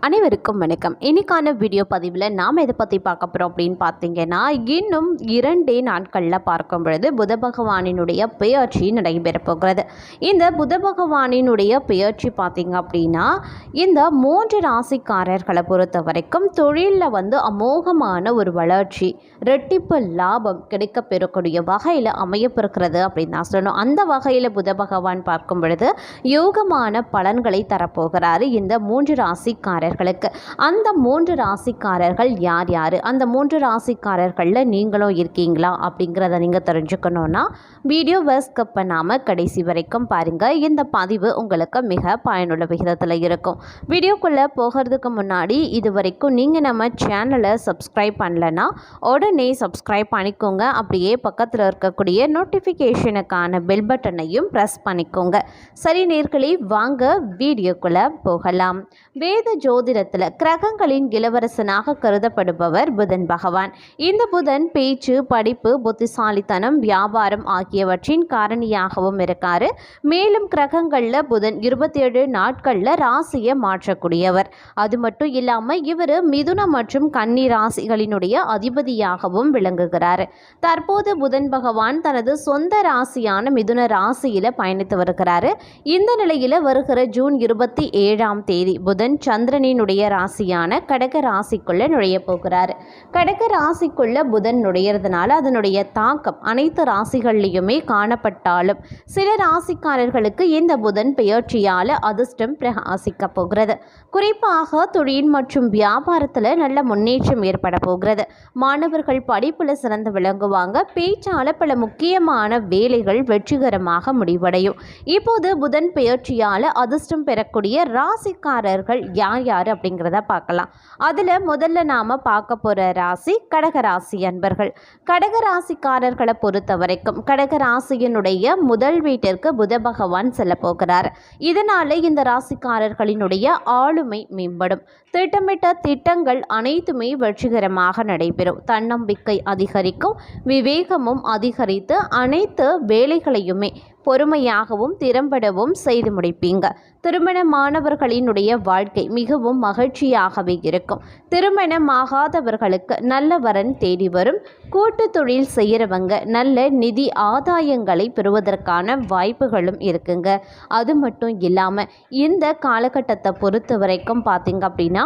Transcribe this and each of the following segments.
அனைவருக்கும் வணக்கம். இன்னைக்கான வீடியோ பதிவில் நாம் எதை பற்றி பார்க்க போகிறோம் அப்படின்னு பார்த்தீங்கன்னா, இன்னும் 2 நாட்களில் பார்க்கும் பொழுது புத பகவானினுடைய பெயர்ச்சி நடைபெறப் போகிறது. இந்த புத பகவானினுடைய பெயர்ச்சி பார்த்திங்க அப்படின்னா, இந்த 3 ராசிக்காரர்களை பொறுத்த வரைக்கும் தொழிலில் அமோகமான ஒரு வளர்ச்சி, ரெட்டிப்பு லாபம் கிடைக்க பெறக்கூடிய வகையில் அமையப்பெறுகிறது அப்படின்னு நான் சொல்லணும். அந்த வகையில் புத பகவான் பார்க்கும் பொழுது யோகமான பலன்களை தரப்போகிறாரு இந்த 3 ராசிக்காரர்களுக்கு. அந்த 3 ராசிக்காரர்கள் யார் யார், அந்த 3 ராசிக்காரர்களில் நீங்களும் இருக்கீங்களா அப்படிங்கிறத நீங்கள் தெரிஞ்சுக்கணுன்னா வீடியோவை ஸ்கிப் பண்ணாமல் கடைசி வரைக்கும் பாருங்கள். இந்த பதிவு உங்களுக்கு மிக பயனுள்ள விகிதத்தில் இருக்கும். வீடியோக்குள்ளே போகிறதுக்கு முன்னாடி இது வரைக்கும் நீங்கள் நம்ம சேனலை சப்ஸ்கிரைப் பண்ணலைன்னா உடனே சப்ஸ்கிரைப் பண்ணிக்கோங்க. அப்படியே பக்கத்தில் இருக்கக்கூடிய நோட்டிஃபிகேஷனுக்கான பெல் பட்டனையும் ப்ரெஸ் பண்ணிக்கோங்க. சரி நேர்களே, வாங்க வீடியோக்குள்ளே போகலாம். வேத ஜோதிடத்தில் கிரகங்களின் இளவரசனாக கருதப்படுபவர் புதன் பகவான். இந்த புதன் பேச்சு, படிப்பு, புத்திசாலித்தனம், வியாபாரம் ஆகியவற்றின் காரணியாகவும் இருக்காரு. மேலும் கிரகங்களில் புதன் 27 நாட்களில் ராசியை மாற்றக்கூடியவர். அது மட்டும் இல்லாமல் இவர் மிதுன மற்றும் கன்னி ராசிகளினுடைய அதிபதியாகவும் விளங்குகிறார். தற்போது புதன் பகவான் தனது சொந்த ராசியான மிதுன ராசியில் பயணித்து வருகிறார். இந்த நிலையில் வருகிற ஜூன் 27ஆம் தேதி புதன் சந்திரனினுடைய ராசியான கடக ராசிக்குள்ள நுழைய போகிறார். கடக ராசிக்குள்ள புதன் நுழையிறதுனால அதனுடைய தாக்கம் அனைத்து ராசிகள்லையுமே காணப்பட்டாலும் சில ராசிக்காரர்களுக்கு இந்த புதன் பெயர்ச்சியால் அதிர்ஷ்டம் பிரகாசிக்க போகிறது. குறிப்பாக தொழில் மற்றும் வியாபாரத்தில் நல்ல முன்னேற்றம் ஏற்பட போகிறது. மாணவர்கள் படிப்பில் சிறந்து விளங்குவாங்க. பேச்சால பல முக்கியமான வேலைகள் வெற்றிகரமாக முடிவடையும். இப்போது புதன் பெயர்ச்சியால் அதிர்ஷ்டம் பெறக்கூடிய ராசிக்காரர்கள் யார் யார் அப்படிங்கிறத பார்க்கலாம். அதில் முதல்ல நாம் பார்க்க போகிற ராசி கடகராசி அன்பர்கள். கடகராசிக்காரர்களை பொறுத்த வரைக்கும் கடகராசியினுடைய முதல் வீட்டிற்கு புத பகவான் செல்ல போகிறார். இதனால் இந்த ராசிக்காரர்களினுடைய ஆளுமை மேம்படும். திட்டமிட்ட திட்டங்கள் அனைத்துமே வெற்றிகரமாக நடைபெறும். தன்னம்பிக்கை அதிகரிக்கும். விவேகமும் அதிகரித்து அனைத்து வேலைகளையுமே பொறுமையாகவும் திறம்படவும் செய்து முடிப்பீங்க. திருமணமானவர்களினுடைய வாழ்க்கை மிகவும் மகிழ்ச்சியாகவே இருக்கும். திருமணமாகாதவர்களுக்கு நல்ல வரன் தேடி வரும். கூட்டு தொழில் செய்கிறவங்க நல்ல நிதி ஆதாயங்களை பெறுவதற்கான வாய்ப்புகளும் இருக்குங்க. அது மட்டும் இல்லாமல் இந்த காலகட்டத்தை பொறுத்த வரைக்கும் பார்த்தீங்க அப்படின்னா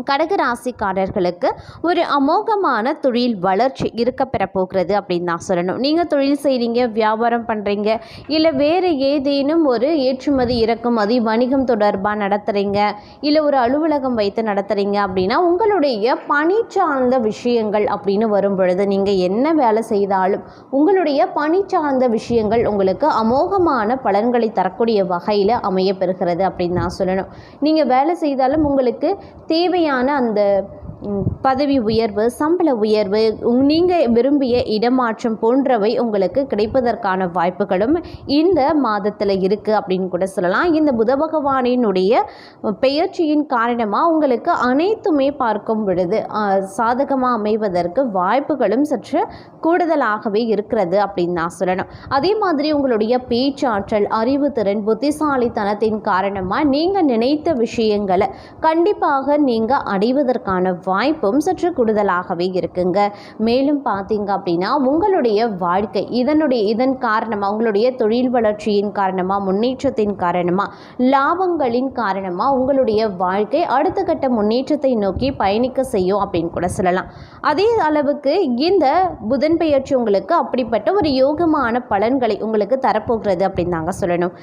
கடகராசிக்காரர்களுக்கு ஒரு அமோகமான தொழில் வளர்ச்சி இருக்க பெறப்போகிறது அப்படின்னு நான் சொல்லணும். நீங்கள் தொழில் செய்கிறீங்க, வியாபாரம் பண்ணுறீங்க, இல்லை வேறு ஏதேனும் ஒரு ஏற்றுமதி இறக்குமதி வணிகம் தொடர்பாக நடத்துகிறீங்க, இல்லை ஒரு அலுவலகம் வைத்து நடத்துகிறீங்க அப்படின்னா உங்களுடைய பணி சார்ந்த விஷயங்கள் அப்படின்னு வரும் பொழுது நீங்கள் என்ன வேலை செய்தாலும் உங்களுடைய பணி சார்ந்த விஷயங்கள் உங்களுக்கு அமோகமான பலன்களை தரக்கூடிய வகையில் அமைய பெறுகிறது அப்படின்னு நான் சொல்லணும். நீங்கள் வேலை செய்தாலும் உங்களுக்கு தேவையான அந்த பதவி உயர்வு, சம்பள உயர்வு, நீங்கள் விரும்பிய இடமாற்றம் போன்றவை உங்களுக்கு கிடைப்பதற்கான வாய்ப்புகளும் இந்த மாதத்தில் இருக்குது அப்படின்னு கூட சொல்லலாம். இந்த புத பகவானினுடைய பெயர்ச்சியின் காரணமாக உங்களுக்கு அனைத்துமே பார்க்கும் பொழுது சாதகமாக அமைவதற்கு வாய்ப்புகளும் சற்று கூடுதலாகவே இருக்கிறது அப்படின்னு நான் சொல்லணும். அதே மாதிரி உங்களுடைய பேச்சாற்றல், அறிவுத்திறன், புத்திசாலித்தனத்தின் காரணமாக நீங்கள் நினைத்த விஷயங்களை கண்டிப்பாக நீங்கள் அடைவதற்கான வாய்ப்பும் சற்று கூடுதலாகவே இருக்குங்க. மேலும் பார்த்தீங்க அப்படின்னா உங்களுடைய வாழ்க்கை இதன் காரணமாக உங்களுடைய தொழில் வளர்ச்சியின் காரணமாக, முன்னேற்றத்தின் காரணமாக, லாபங்களின் காரணமாக உங்களுடைய வாழ்க்கை அடுத்த கட்ட முன்னேற்றத்தை நோக்கி பயணிக்க செய்யும் அப்படின்னு கூட சொல்லலாம். அதே அளவுக்கு இந்த புதன் பெயர்ச்சி உங்களுக்கு அப்படிப்பட்ட ஒரு யோகமான பலன்களை உங்களுக்கு தரப்போகிறது அப்படின்னு நாங்கள் சொல்லணும்.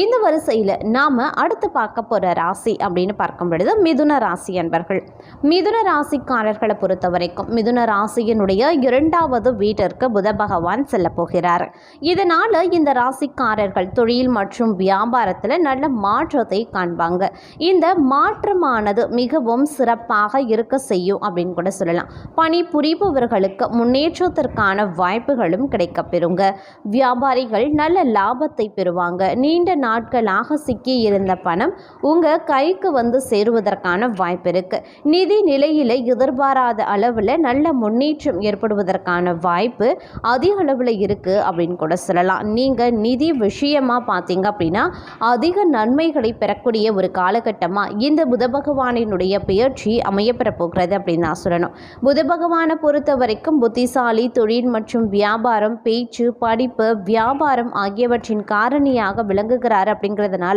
இந்த வரிசையில் நாம் அடுத்து பார்க்க போகிற ராசி அப்படின்னு பார்க்கும் பொழுது மிதுன ராசி அன்பர்கள். மிதுன ராசிக்காரர்களை பொறுத்த வரைக்கும் மிதுன ராசியினுடைய 2வது வீட்டிற்கு புத பகவான் செல்ல போகிறார். இதனால் இந்த ராசிக்காரர்கள் தொழில் மற்றும் வியாபாரத்தில் நல்ல மாற்றத்தை காண்பாங்க. இந்த மாற்றமானது மிகவும் சிறப்பாக இருக்க செய்யும் அப்படின்னு கூட சொல்லலாம். பணி புரிபவர்களுக்கு முன்னேற்றத்திற்கான வாய்ப்புகளும் கிடைக்கப்பெறுங்க. வியாபாரிகள் நல்ல லாபத்தை பெறுவாங்க. நீண்ட நாட்களாக சிக்கி இருந்த பணம் உங்கள் கைக்கு சேருவதற்கான வாய்ப்பு இருக்கு. நிதி நிலை துறையில் எதிர்பாராத அளவில் நல்ல முன்னேற்றம் ஏற்படுவதற்கான வாய்ப்பு அதிக அளவில் இருக்குது அப்படின்னு கூட சொல்லலாம். நீங்கள் நிதி விஷயமாக பார்த்தீங்க அப்படின்னா அதிக நன்மைகளை பெறக்கூடிய ஒரு காலகட்டமாக இந்த புத பகவானினுடைய பெயர்ச்சி அமையப்பெற போகிறது அப்படின்னு நான் சொல்லணும். புத பகவானை பொறுத்த வரைக்கும் புத்திசாலி, தொழில் மற்றும் வியாபாரம், பேச்சு, படிப்பு, வியாபாரம் ஆகியவற்றின் காரணியாக விளங்குகிறார். அப்படிங்கிறதுனால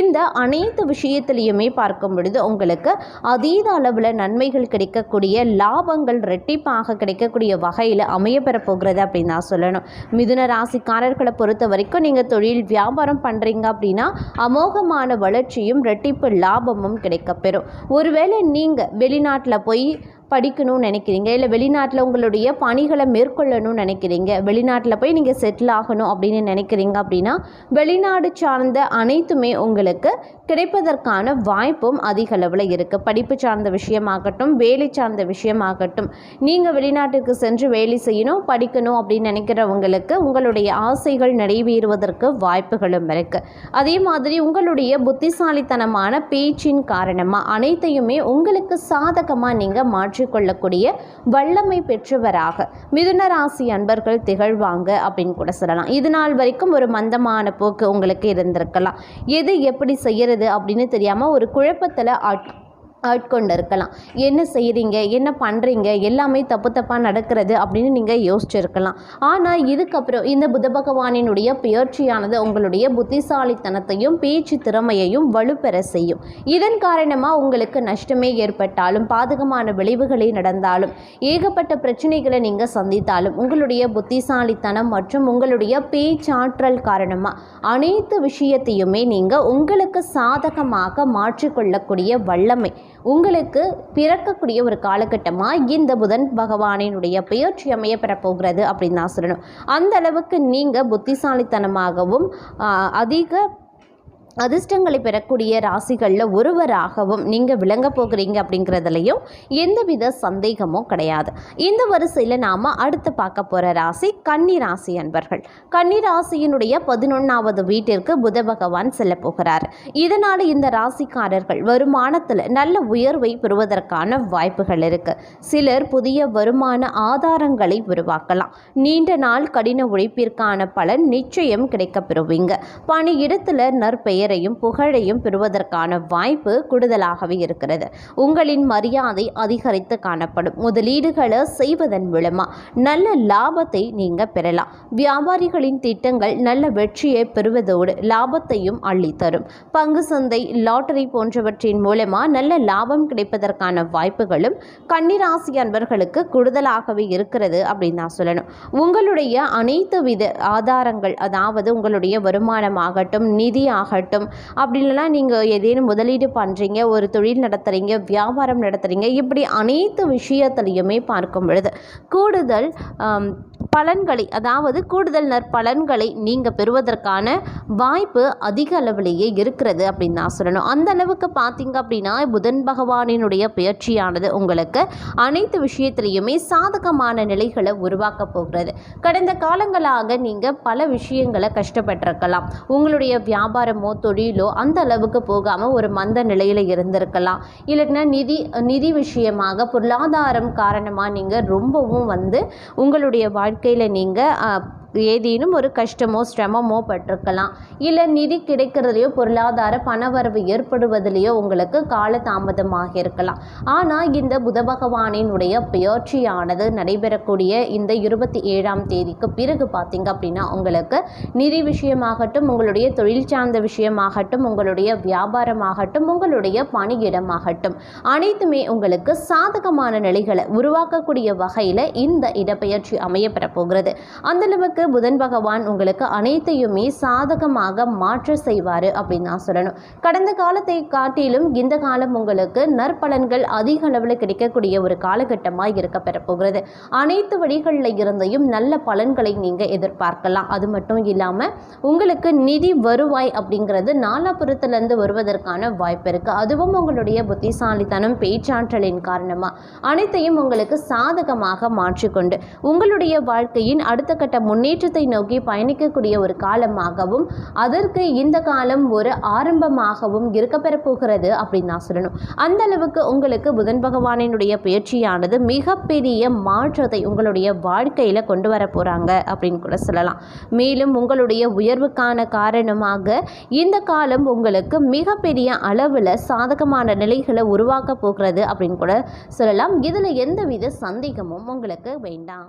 இந்த அனைத்து விஷயத்திலையுமே பார்க்கும் பொழுது உங்களுக்கு அதீத அளவில் நன்மைகள் கிடைக்கக்கூடிய, லாபங்கள் ரெட்டிப்பாக கிடைக்கக்கூடிய வகையில் அமையப்பெற போகிறது அப்படின்னு நான் சொல்லணும். மிதுன ராசிக்காரர்களை பொறுத்த வரைக்கும் நீங்கள் தொழில் வியாபாரம் பண்ணுறீங்க அப்படின்னா அமோகமான வளர்ச்சியும் ரெட்டிப்பு லாபமும் கிடைக்கப்பெறும். ஒருவேளை நீங்கள் வெளிநாட்டில் போய் படிக்கணும்னு நினைக்கிறீங்க, இல்லை வெளிநாட்டில் உங்களுடைய பணிகளை மேற்கொள்ளணும்னு நினைக்கிறீங்க, வெளிநாட்டில் போய் நீங்கள் செட்டில் ஆகணும் அப்படின்னு நினைக்கிறீங்க அப்படின்னா வெளிநாடு சார்ந்த அனைத்துமே உங்களுக்கு கிடைப்பதற்கான வாய்ப்பும் அதிக அளவில் இருக்குது. படிப்பு சார்ந்த விஷயமாகட்டும், வேலை சார்ந்த விஷயமாகட்டும், நீங்கள் வெளிநாட்டுக்கு சென்று வேலை செய்யணும், படிக்கணும் அப்படின்னு நினைக்கிறவங்களுக்கு உங்களுடைய ஆசைகள் நிறைவேறுவதற்கு வாய்ப்புகளும் இருக்குது. அதே மாதிரி உங்களுடைய புத்திசாலித்தனமான பேச்சின் காரணமாக அனைத்தையுமே உங்களுக்கு சாதகமாக நீங்கள் மாற்றிக்கொள்ளக்கூடிய வல்லமை பெற்றவராக மிதுன ராசி அன்பர்கள் திகழ்வாங்க அப்படின்னு கூட சொல்லலாம். இது நாள் வரைக்கும் ஒரு மந்தமான போக்கு உங்களுக்கு இருந்திருக்கலாம். எது எப்படி செய்யறது அப்படின்னு தெரியாமல் ஒரு குழப்பத்தில் ஆட்கொண்டு இருக்கலாம். என்ன செய்கிறீங்க, என்ன பண்ணுறீங்க, எல்லாமே தப்பாக நடக்கிறது அப்படின்னு நீங்கள் யோசிச்சிருக்கலாம். ஆனால் இதுக்கப்புறம் இந்த புத பகவானினுடைய பெயர்ச்சியானது உங்களுடைய புத்திசாலித்தனத்தையும் பேச்சு திறமையையும் வலுப்பெற செய்யும். இதன் காரணமாக உங்களுக்கு நஷ்டமே ஏற்பட்டாலும், பாதகமான விளைவுகளே நடந்தாலும், ஏகப்பட்ட பிரச்சனைகளை நீங்கள் சந்தித்தாலும் உங்களுடைய புத்திசாலித்தனம் மற்றும் உங்களுடைய பேச்சாற்றல் காரணமாக அனைத்து விஷயத்தையுமே நீங்கள் உங்களுக்கு சாதகமாக மாற்றிக்கொள்ளக்கூடிய வல்லமை உங்களுக்கு பிறக்கக்கூடிய ஒரு காலகட்டமாக இந்த புதன் பகவானினுடைய பெயர்ச்சி அமையப்பெற போகிறது அப்படின்னு நான் சொல்லணும். அந்த அளவுக்கு நீங்கள் புத்திசாலித்தனமாகவும் அதிக அதிர்ஷ்டங்களை பெறக்கூடிய ராசிகளில் ஒருவராகவும் நீங்கள் விளங்க போகிறீங்க அப்படிங்கிறதுலையும் எந்தவித சந்தேகமும் கிடையாது. இந்த வரிசையில் நாம் அடுத்து பார்க்க போகிற ராசி கன்னி ராசி அன்பர்கள். கன்னி ராசியினுடைய 11வது வீட்டிற்கு புத பகவான் செல்ல போகிறார். இதனால் இந்த ராசிக்காரர்கள் வருமானத்தில் நல்ல உயர்வை பெறுவதற்கான வாய்ப்புகள் இருக்குது. சிலர் புதிய வருமான ஆதாரங்களை உருவாக்கலாம். நீண்ட நாள் கடின உழைப்பிற்கான பலன் நிச்சயம் கிடைக்கப்பெறுவீங்க. பணியிடத்தில் நற்பெயர் புகழையும் பெறுவதற்கான வாய்ப்பு கூடுதலாகவே இருக்கிறது. உங்களின் மரியாதை அதிகரித்து காணப்படும். முதலீடுகளை செய்வதன் மூலமா நல்ல லாபத்தை நீங்க பெறலாம். வியாபாரிகளின் திட்டங்கள் நல்ல வெற்றியை பெறுவதோடு லாபத்தையும் அள்ளித்தரும். பங்கு சந்தை, லாட்டரி போன்றவற்றின் மூலமா நல்ல லாபம் கிடைப்பதற்கான வாய்ப்புகளும் கன்னிராசி அன்பர்களுக்கு கூடுதலாகவே இருக்கிறது அப்படின்னு நான் சொல்லணும். உங்களுடைய அனைத்து வித ஆதாரங்கள், அதாவது உங்களுடைய வருமானமாகட்டும், நிதி ஆகட்டும், அப்படி இல்லைனா நீங்கள் ஏதேனும் முதலீடு பண்ணுறீங்க, ஒரு தொழில் நடத்துகிறீங்க, வியாபாரம் நடத்துகிறீங்க, இப்படி அனைத்து விஷயத்திலையுமே பார்க்கும் பொழுது கூடுதல் பலன்களை, அதாவது கூடுதல் நற்பலன்களை நீங்கள் பெறுவதற்கான வாய்ப்பு அதிக அளவிலேயே இருக்கிறது அப்படின்னு நான் சொல்லணும். அந்த அளவுக்கு பார்த்தீங்க அப்படின்னா புதன் பகவானினுடைய பெயர்ச்சியானது உங்களுக்கு அனைத்து விஷயத்திலையுமே சாதகமான நிலைகளை உருவாக்க போகிறது. கடந்த காலங்களாக நீங்கள் பல விஷயங்களை கஷ்டப்பட்டிருக்கலாம். உங்களுடைய வியாபாரமோ தொழிலோ அந்த அளவுக்கு போகாமல் ஒரு மந்த நிலையில் இருந்திருக்கலாம். இல்லைன்னா நிதி விஷயமாக பொருளாதாரம் காரணமாக நீங்கள் ரொம்பவும் உங்களுடைய வாழ்க்கையில் நீங்கள் ஏதேனும் ஒரு கஷ்டமோ சிரமமோ பட்டிருக்கலாம். இல்லை நிதி கிடைக்கிறதுலையோ பொருளாதார பணவரவு ஏற்படுவதிலேயோ உங்களுக்கு கால தாமதமாக இருக்கலாம். ஆனால் இந்த புத பகவானினுடைய பெயர்ச்சியானது நடைபெறக்கூடிய இந்த 27ஆம் தேதிக்கு பிறகு பார்த்தீங்க அப்படின்னா உங்களுக்கு நிதி விஷயமாகட்டும், உங்களுடைய தொழில் சார்ந்த விஷயமாகட்டும், உங்களுடைய வியாபாரமாகட்டும், உங்களுடைய பணியிடமாகட்டும், அனைத்துமே உங்களுக்கு சாதகமான நிலைகளை உருவாக்கக்கூடிய வகையில் இந்த இடப்பெயர்ச்சி அமையப்பெற போகிறது. அந்தளவுக்கு புதன் பகவான் உங்களுக்கு அனைத்தையுமே சாதகமாக மாற்ற செய்வார் அப்படின்னு நான் சொல்லணும். கடந்த காலத்தை காட்டிலும் இந்த காலம் உங்களுக்கு நற்பலன்கள் அதிக அளவில் கிடைக்கக்கூடிய ஒரு காலகட்டமாக இருக்க பெறப்போகிறது. அனைத்து வழிகளில் இருந்தையும் நல்ல பலன்களை நீங்கள் எதிர்பார்க்கலாம். அது மட்டும் இல்லாமல் உங்களுக்கு நிதி வருவாய் அப்படிங்கிறது நாலாபுரத்திலிருந்து வருவதற்கான வாய்ப்பு இருக்குது. அதுவும் உங்களுடைய புத்திசாலித்தனம், பேச்சாற்றலின் காரணமாக அனைத்தையும் உங்களுக்கு சாதகமாக மாற்றிக்கொண்டு உங்களுடைய வாழ்க்கையின் அடுத்த கட்ட முன்னேற்றம் முன்னேற்றத்தை நோக்கி பயணிக்கக்கூடிய ஒரு காலமாகவும் அதற்கு இந்த காலம் ஒரு ஆரம்பமாகவும் இருக்கப்பெற போகிறது அப்படின்னு நான் சொல்லணும். அந்த அளவுக்கு உங்களுக்கு புதன் பகவானினுடைய பயிற்சியானது மிகப்பெரிய மாற்றத்தை உங்களுடைய வாழ்க்கையில் கொண்டு வர போகிறாங்க அப்படின்னு கூட சொல்லலாம். மேலும் உங்களுடைய உயர்வுக்கான காரணமாக இந்த காலம் உங்களுக்கு மிகப்பெரிய அளவில் சாதகமான நிலைகளை உருவாக்க போகிறது அப்படின்னு கூட சொல்லலாம். இதில் எந்தவித சந்தேகமும் உங்களுக்கு வேண்டாம்.